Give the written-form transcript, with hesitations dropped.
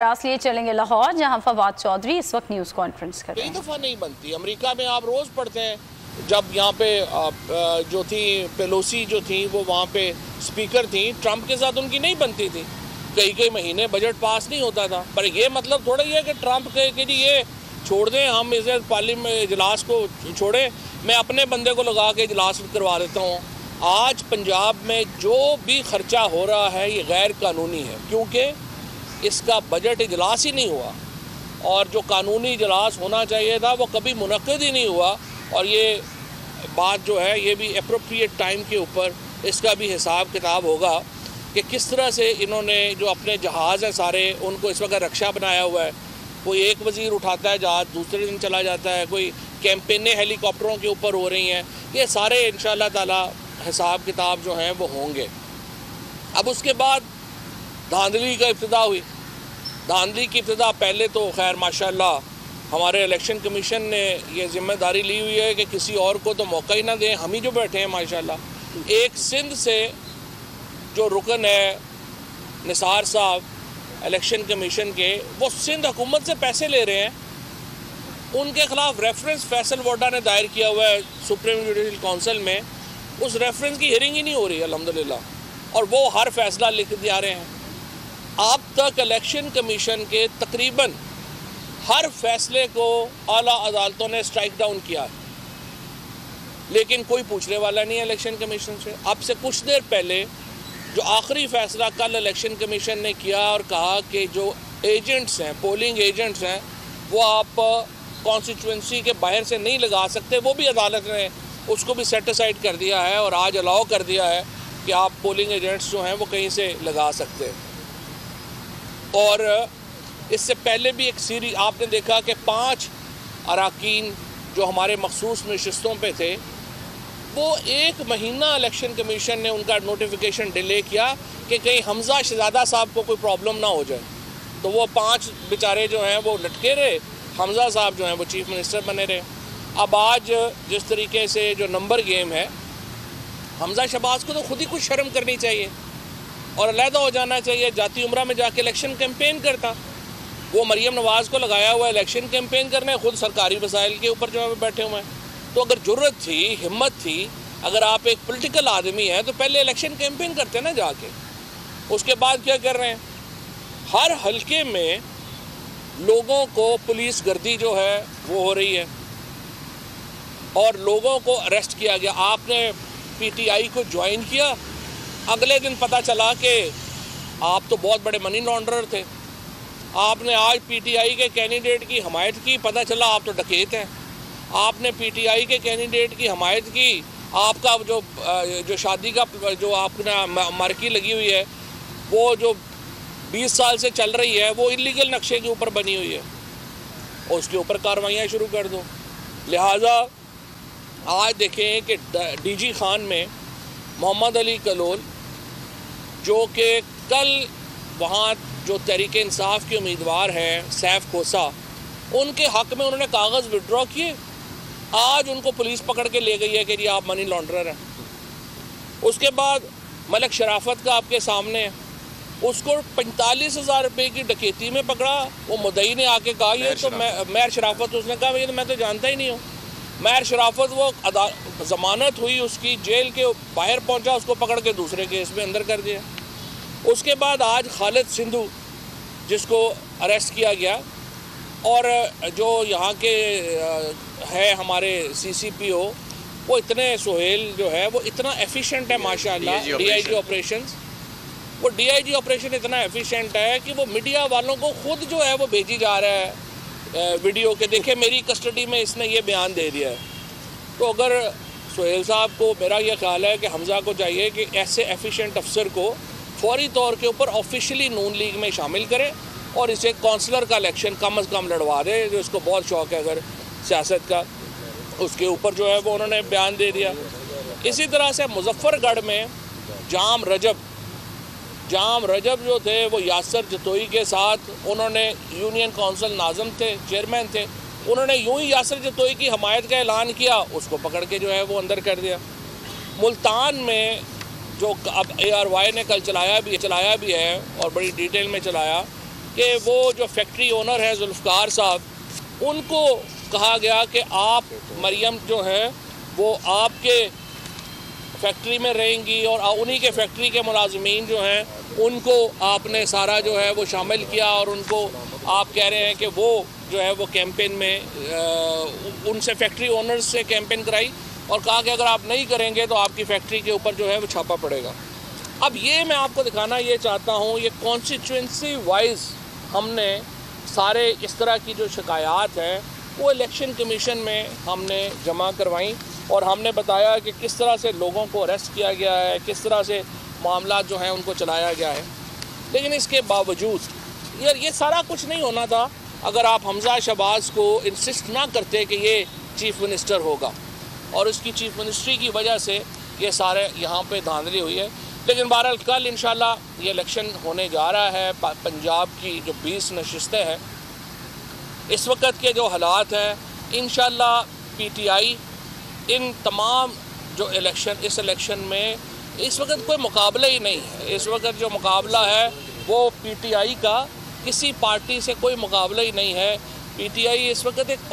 लिए चलेंगे लाहौर, जहां फवाद चौधरी इस वक्त न्यूज़ कॉन्फ्रेंस कर रहे हैं। कई दफ़ा नहीं बनती। अमेरिका में आप रोज़ पढ़ते हैं, जब यहाँ पे जो थी पेलोसी जो थी वो वहाँ पे स्पीकर थी, ट्रंप के साथ उनकी नहीं बनती थी। कई कई महीने बजट पास नहीं होता था। पर ये मतलब थोड़ा ही है कि ट्रंप के जी ये छोड़ दें, हम इसे पार्लियामेंट इजलास को छोड़ें, मैं अपने बंदे को लगा के इजलास करवा देता हूँ। आज पंजाब में जो भी खर्चा हो रहा है ये गैर कानूनी है, क्योंकि इसका बजट इजलास ही नहीं हुआ और जो कानूनी इजलास होना चाहिए था वो कभी मुनक़्क़िद ही नहीं हुआ। और ये बात जो है ये भी एप्रोप्रिएट टाइम के ऊपर इसका भी हिसाब किताब होगा कि किस तरह से इन्होंने जो अपने जहाज़ हैं सारे उनको इस वक्त रक्षा बनाया हुआ है। कोई एक वज़ीर उठाता है जहाज़, दूसरे दिन चला जाता है, कोई कैंपेनें हेलीकॉप्टरों के ऊपर हो रही हैं। ये सारे इंशाअल्लाह ताला हिसाब किताब जो हैं वो होंगे। अब उसके बाद धांधली का इब्तिदा हुई। धांधली की इब्तिदा पहले तो खैर माशाल्लाह हमारे इलेक्शन कमीशन ने ये जिम्मेदारी ली हुई है कि किसी और को तो मौका ही ना दें, हम ही जो बैठे हैं माशाल्लाह। एक सिंध से जो रुकन है निसार साहब इलेक्शन कमीशन के, वो सिंध हुकूमत से पैसे ले रहे हैं। उनके खिलाफ रेफरेंस फैसल वोडा ने दायर किया हुआ है सुप्रीम जुडिशल काउंसिल में। उस रेफरेंस की हियरिंग ही नहीं हो रही अल्हम्दुलिल्लाह, और वो हर फैसला लिख दिया रहे हैं। अब तक इलेक्शन कमीशन के तकरीबन हर फैसले को आला अदालतों ने स्ट्राइक डाउन किया है, लेकिन कोई पूछने वाला नहीं है इलेक्शन कमीशन से। अब से कुछ देर पहले जो आखिरी फैसला कल इलेक्शन कमीशन ने किया और कहा कि जो एजेंट्स हैं, पोलिंग एजेंट्स हैं, वो आप कॉन्स्टिट्यूंसी के बाहर से नहीं लगा सकते, वो भी अदालत ने उसको भी सेट असाइड कर दिया है और आज अलाउ कर दिया है कि आप पोलिंग एजेंट्स जो हैं वो कहीं से लगा सकते हैं। और इससे पहले भी एक सीरीज आपने देखा कि 5 अरकान जो हमारे मखसूस नशिस्तों पे थे, वो 1 महीना इलेक्शन कमीशन ने उनका नोटिफिकेशन डिले किया कि कहीं हमजा शहजादा साहब को कोई प्रॉब्लम ना हो जाए। तो वो 5 बेचारे जो हैं वो लटके रहे, हमजा साहब जो हैं वो चीफ मिनिस्टर बने रहे। अब आज जिस तरीके से जो नंबर गेम है, हमजा शहबाज को तो खुद ही कुछ शर्म करनी चाहिए और अलहदा हो जाना चाहिए। जाती उम्रा में जाके इलेक्शन कैंपेन करता, वो मरियम नवाज़ को लगाया हुआ इलेक्शन कैंपेन करने, खुद सरकारी वसाइल के ऊपर जो है बैठे हुए हैं। तो अगर ज़रूरत थी, हिम्मत थी, अगर आप एक पॉलिटिकल आदमी हैं तो पहले इलेक्शन कैंपेन करते ना जाके। उसके बाद क्या कर रहे हैं, हर हल्के में लोगों को पुलिस गर्दी जो है वो हो रही है और लोगों को अरेस्ट किया गया। आपने PTI को ज्वाइन किया, अगले दिन पता चला कि आप तो बहुत बड़े मनी लॉन्ड्रर थे। आपने आज PTI के कैंडिडेट की हमायत की, पता चला आप तो डकैत हैं। आपने PTI के कैंडिडेट की हमायत की, आपका जो शादी का जो आपने मार्की लगी हुई है वो जो 20 साल से चल रही है वो इलीगल नक्शे के ऊपर बनी हुई है, और उसके ऊपर कार्रवाइयाँ शुरू कर दो। लिहाजा आज देखें कि DG खान में मोहम्मद अली कलोल, जो कि कल वहाँ जो तहरीक इंसाफ के उम्मीदवार हैं सैफ खोसा, उनके हक़ में उन्होंने कागज़ विड्रॉ किए। आज उनको पुलिस पकड़ के ले गई है कि जी आप मनी लॉन्ड्रर हैं। उसके बाद मलिक शराफत का आपके सामने है, उसको 45,000 रुपये की डकैती में पकड़ा। वो मुद्दई ने आके कहा ये तो मैर शराफत, उसने कहा ये तो मैं तो जानता ही नहीं हूँ। मैर शराफत वो ज़मानत हुई उसकी, जेल के बाहर पहुँचा, उसको पकड़ के दूसरे केस में अंदर कर दिया। उसके बाद आज खालिद सिंधु जिसको अरेस्ट किया गया, और जो यहाँ के है हमारे CCPO, वो इतने सुहेल जो है वो इतना एफिशिएंट है माशाल्लाह। DIG ऑपरेशंस, वो DIG ऑपरेशन इतना एफिशिएंट है कि वो मीडिया वालों को खुद जो है वो भेजी जा रहा है वीडियो के, देखे मेरी कस्टडी में इसने ये बयान दे दिया है। तो अगर सुहेल साहब को, मेरा ये ख्याल है कि हमजा को चाहिए कि ऐसे एफिशिएंट अफसर को फौरी तौर के ऊपर ऑफिशियली नून लीग में शामिल करें और इसे काउंसलर का इलेक्शन कम अज़ कम लड़वा दे, जो इसको बहुत शौक़ है अगर सियासत का। उसके ऊपर जो है वो उन्होंने बयान दे दिया। इसी तरह से मुजफ्फरगढ़ में जाम रजब जो थे वो यासर जतोई के साथ, उन्होंने यूनियन काउंसिल नाज़म थे, चेयरमैन थे, उन्होंने यूं ही यासर जतोई की हमायत का ऐलान किया, उसको पकड़ के जो है वो अंदर कर दिया। मुल्तान में जो अब ARY ने कल चलाया भी है और बड़ी डिटेल में चलाया कि वो जो फैक्ट्री ओनर है जुल्फ़कार साहब, उनको कहा गया कि आप मरियम जो है वो आपके फैक्ट्री में रहेंगी और उन्हीं के फैक्ट्री के मुलाजमीन जो हैं उनको आपने सारा जो है वो शामिल किया और उनको आप कह रहे हैं कि वो जो है वो कैंपेन में उनसे फैक्ट्री ओनर्स से कैंपेन कराई और कहा कि अगर आप नहीं करेंगे तो आपकी फैक्ट्री के ऊपर जो है वो छापा पड़ेगा। अब ये मैं आपको दिखाना ये चाहता हूँ, ये कॉन्स्टिट्यूंसी वाइज हमने सारे इस तरह की जो शिकायत हैं वो इलेक्शन कमीशन में हमने जमा करवाई और हमने बताया कि किस तरह से लोगों को अरेस्ट किया गया है, किस तरह से मामला जो हैं उनको चलाया गया है। लेकिन इसके बावजूद यार ये सारा कुछ नहीं होना था अगर आप हमजा शहबाज को इंसिस्ट ना करते कि ये चीफ़ मिनिस्टर होगा, और उसकी चीफ़ मिनिस्ट्री की वजह से ये सारे यहाँ पे धांधली हुई है। लेकिन बहरहाल कल इंशाल्लाह ये इलेक्शन होने जा रहा है। पंजाब की जो 20 नशिस्तें हैं, इस वक्त के जो हालात हैं, इंशाल्लाह PTI इन तमाम जो इस इलेक्शन में इस वक्त कोई मुकाबला ही नहीं है। इस वक्त जो मुकाबला है वो PTI का किसी पार्टी से कोई मुकाबला ही नहीं है। PTI इस वक्त एक